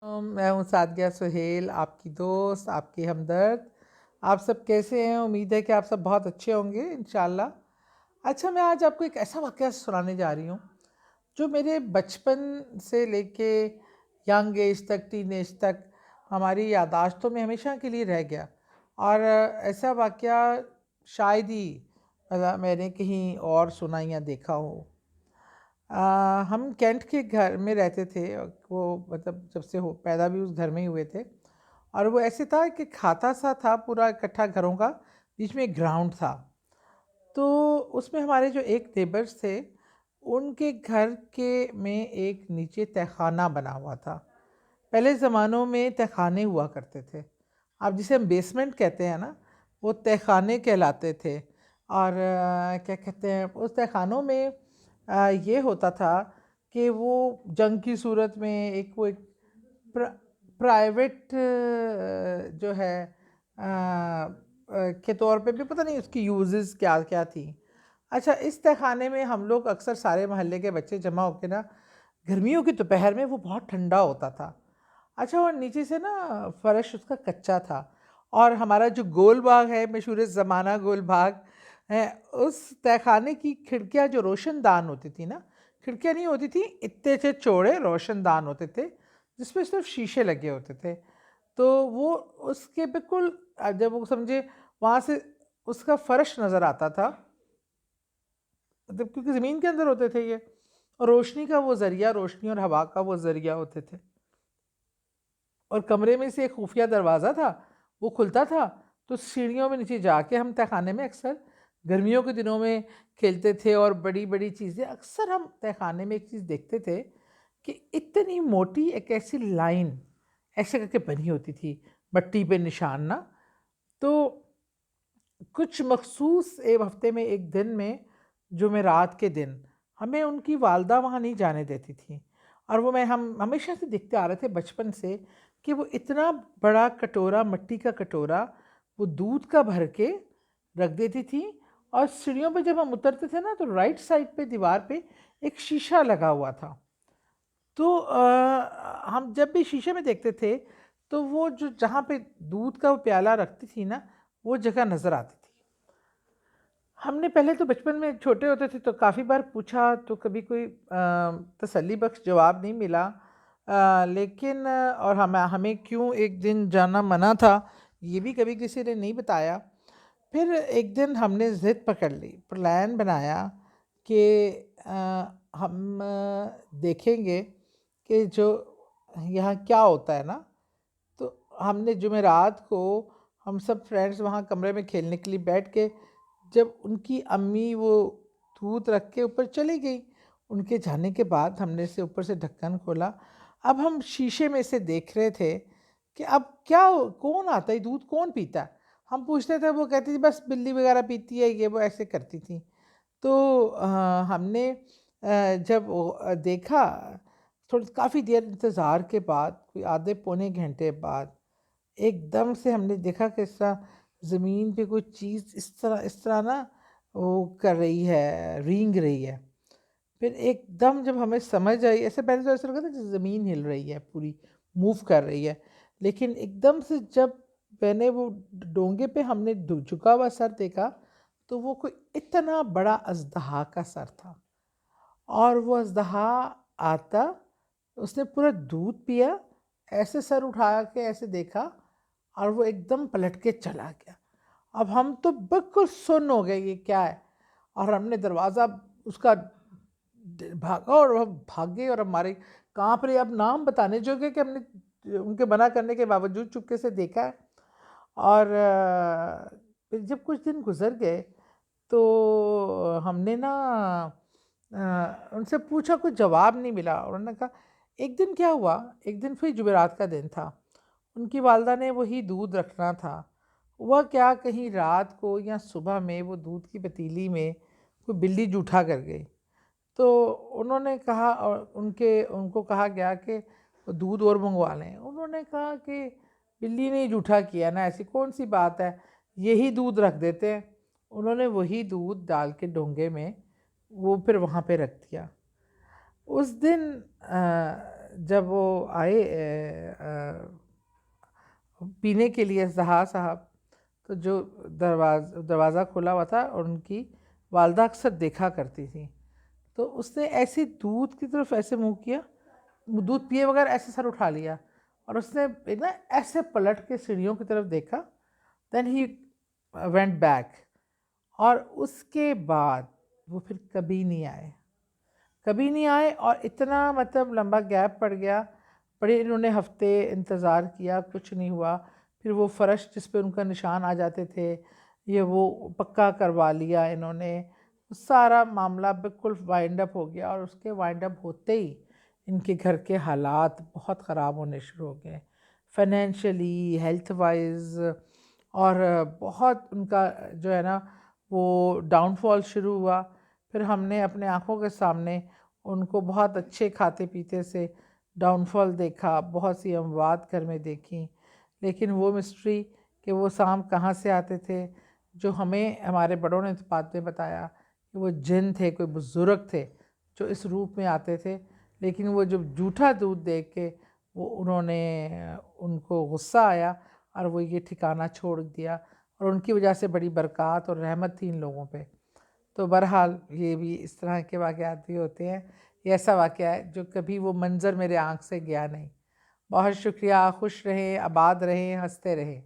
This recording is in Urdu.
میں ہوں سعدیہ سہیل، آپ کی دوست، آپ کی ہمدرد۔ آپ سب کیسے ہیں؟ امید ہے کہ آپ سب بہت اچھے ہوں گے انشاءاللہ۔ اچھا، میں آج آپ کو ایک ایسا واقعہ سنانے جا رہی ہوں جو میرے بچپن سے لے کے ینگ ایج تک، ٹین ایج تک ہماری یادداشتوں میں ہمیشہ کے لیے رہ گیا۔ اور ایسا واقعہ شاید ہی میں نے کہیں اور سنا یا دیکھا ہو۔ ہم کینٹ کے گھر میں رہتے تھے، وہ مطلب جب سے پیدا بھی اس گھر میں ہی ہوئے تھے، اور وہ ایسے تھا کہ کھاتا سا تھا پورا اکٹھا گھروں کا، بیچ میں ایک گراؤنڈ تھا۔ تو اس میں ہمارے جو ایک نیبرز تھے، ان کے گھر کے میں ایک نیچے تہخانہ بنا ہوا تھا۔ پہلے زمانوں میں تہخانے ہوا کرتے تھے، آپ جسے ہم بیسمنٹ کہتے ہیں نا، وہ تہخانے کہلاتے تھے۔ اور کیا کہتے ہیں، اس تہخانوں میں یہ ہوتا تھا کہ وہ جنگ کی صورت میں ایک پرائیویٹ جو ہے کے طور پہ بھی پتہ نہیں اس کی یوزز کیا کیا تھیں۔ اچھا، اس تہخانے میں ہم لوگ اکثر سارے محلے کے بچے جمع ہو کے نا، گرمیوں کی دوپہر میں وہ بہت ٹھنڈا ہوتا تھا۔ اچھا، اور نیچے سے نا فرش اس کا کچا تھا، اور ہمارا جو گول باغ ہے، مشہور زمانہ گول باغ ہے، اس تہخانے کی کھڑکیاں جو روشن دان ہوتی تھی نا، کھڑکیاں نہیں ہوتی تھیں، اتنے سے چوڑے روشن دان ہوتے تھے جس پہ صرف شیشے لگے ہوتے تھے۔ تو وہ اس کے بالکل جب وہ سمجھے وہاں سے اس کا فرش نظر آتا تھا، مطلب کیونکہ زمین کے اندر ہوتے تھے یہ، اور روشنی کا وہ ذریعہ، روشنی اور ہوا کا وہ ذریعہ ہوتے تھے، اور کمرے میں سے ایک خفیہ دروازہ تھا، وہ کھلتا تھا تو سیڑھیوں میں نیچے جا کے ہم تہخانے میں اکثر گرمیوں کے دنوں میں کھیلتے تھے۔ اور بڑی بڑی چیزیں اکثر ہم تہخانے میں ایک چیز دیکھتے تھے کہ اتنی موٹی ایک ایسی لائن ایسے کر کے بنی ہوتی تھی مٹی پہ نشان نا۔ تو کچھ مخصوص ایک ہفتے میں ایک دن میں، جمعرات کے دن، ہمیں ان کی والدہ وہاں نہیں جانے دیتی تھی، اور وہ ہم ہمیشہ سے دیکھتے آ رہے تھے بچپن سے کہ وہ اتنا بڑا کٹورا، مٹی کا کٹورا، وہ دودھ کا بھر کے رکھ دیتی تھی۔ اور سیڑھیوں پہ جب ہم اترتے تھے نا، تو رائٹ سائڈ پہ دیوار پہ ایک شیشہ لگا ہوا تھا۔ تو ہم جب بھی شیشے میں دیکھتے تھے تو وہ جہاں پہ دودھ کا وہ پیالہ رکھتی تھی نا، وہ جگہ نظر آتی تھی۔ ہم نے پہلے تو بچپن میں چھوٹے ہوتے تھے تو کافی بار پوچھا، تو کبھی کوئی تسلی بخش جواب نہیں ملا۔ لیکن اور ہمیں کیوں ایک دن جانا منع تھا، یہ بھی کبھی کسی نے نہیں بتایا۔ پھر ایک دن ہم نے ضد پکڑ لی، پلان بنایا کہ ہم دیکھیں گے کہ جو یہاں کیا ہوتا ہے نا۔ تو ہم نے جمعرات کو ہم سب فرینڈز وہاں کمرے میں کھیلنے کے لیے بیٹھ کے، جب ان کی امی وہ دودھ رکھ کے اوپر چلی گئی، ان کے جانے کے بعد ہم نے اسے اوپر سے ڈھکن کھولا۔ اب ہم شیشے میں سے دیکھ رہے تھے کہ اب کیا کون آتا ہے، دودھ کون پیتا ہے؟ ہم پوچھتے تھے، وہ کہتی تھی بس بلی وغیرہ پیتی ہے، یہ وہ ایسے کرتی تھیں۔ تو ہم نے جب دیکھا، کافی دیر انتظار کے بعد، کوئی آدھے پونے گھنٹے بعد، ایک دم سے ہم نے دیکھا کہ اس طرح زمین پہ کوئی چیز اس طرح نا وہ کر رہی ہے، رینگ رہی ہے۔ پھر ایک دم جب ہمیں سمجھ آئی، ایسے پہلے تو ایسا لگا تھا کہ زمین ہل رہی ہے، پوری موو کر رہی ہے، لیکن ایک دم سے جب میں نے وہ ڈونگے پہ ہم نے جھکا ہوا سر دیکھا، تو وہ کوئی اتنا بڑا اژدہا کا سر تھا۔ اور وہ اژدہا آتا، اس نے پورا دودھ پیا، ایسے سر اٹھا کے ایسے دیکھا، اور وہ ایک دم پلٹ کے چلا گیا۔ اب ہم تو بالکل سن ہو گئے، یہ کیا ہے؟ اور ہم نے دروازہ اس کا بھاگا، اور ہم بھاگے، اور ہمارے کانپ رہے، اب نام بتانے جو کہ ہم نے ان کے منع کرنے کے باوجود چپکے سے دیکھا ہے۔ اور پھر جب کچھ دن گزر گئے تو ہم نے نا ان سے پوچھا، کچھ جواب نہیں ملا، اور انہوں نے کہا ایک دن کیا ہوا، ایک دن پھر جمعرات کا دن تھا، ان کی والدہ نے وہی دودھ رکھنا تھا۔ ہوا کیا، کہیں رات کو یا صبح میں وہ دودھ کی پتیلی میں کوئی بلی جھوٹا کر گئی۔ تو انہوں نے کہا، اور ان کو کہا گیا کہ دودھ اور منگوا لیں۔ انہوں نے کہا کہ بلی نے جھوٹا کیا نا، ایسی کون سی بات ہے، یہی دودھ رکھ دیتے ہیں۔ انہوں نے وہی دودھ ڈال کے ڈونگے میں وہ پھر وہاں پہ رکھ دیا۔ اس دن جب وہ آئے پینے کے لیے زہا صاحب، تو جو دروازہ کھلا ہوا تھا اور ان کی والدہ اکثر دیکھا کرتی تھی، تو اس نے ایسے دودھ کی طرف ایسے منہ کیا، دودھ پیے بغیر ایسے سر اٹھا لیا، اور اس نے ایک نا ایسے پلٹ کے سیڑھیوں کی طرف دیکھا. دین ہی وینٹ بیک. اور اس کے بعد وہ پھر کبھی نہیں آئے، کبھی نہیں آئے. اور اتنا مطلب لمبا گیپ پڑ گیا، بڑے انہوں نے ہفتے انتظار کیا، کچھ نہیں ہوا. پھر وہ فرش جس پہ ان کا نشان آ جاتے تھے یہ وہ پکا کروا لیا انہوں نے. سارا معاملہ بالکل وائنڈ اپ ہو گیا، اور اس کے وائنڈ اپ ہوتے ہی ان کے گھر کے حالات بہت خراب ہونے شروع ہو گئے، فائنینشلی، ہیلتھ وائز. اور بہت ان کا جو ہے نا وہ ڈاؤن فال شروع ہوا. پھر ہم نے اپنے آنکھوں کے سامنے ان کو بہت اچھے کھاتے پیتے سے ڈاؤن فال دیکھا، بہت سی اموات گھر میں دیکھیں. لیکن وہ مسٹری کہ وہ سانپ کہاں سے آتے تھے، جو ہمیں ہمارے بڑوں نے بعد میں بتایا کہ وہ جن تھے، کوئی بزرگ تھے جو اس روپ میں آتے تھے. لیکن وہ جب جھوٹا دودھ دیکھ کے انہوں نے ان کو غصہ آیا اور وہ یہ ٹھکانہ چھوڑ دیا، اور ان کی وجہ سے بڑی برکات اور رحمت تھی ان لوگوں پہ. تو بہرحال یہ بھی اس طرح کے واقعات بھی ہوتے ہیں. یہ ایسا واقعہ ہے جو کبھی وہ منظر میرے آنکھ سے گیا نہیں. بہت شکریہ. خوش رہیں، آباد رہیں، ہنستے رہیں.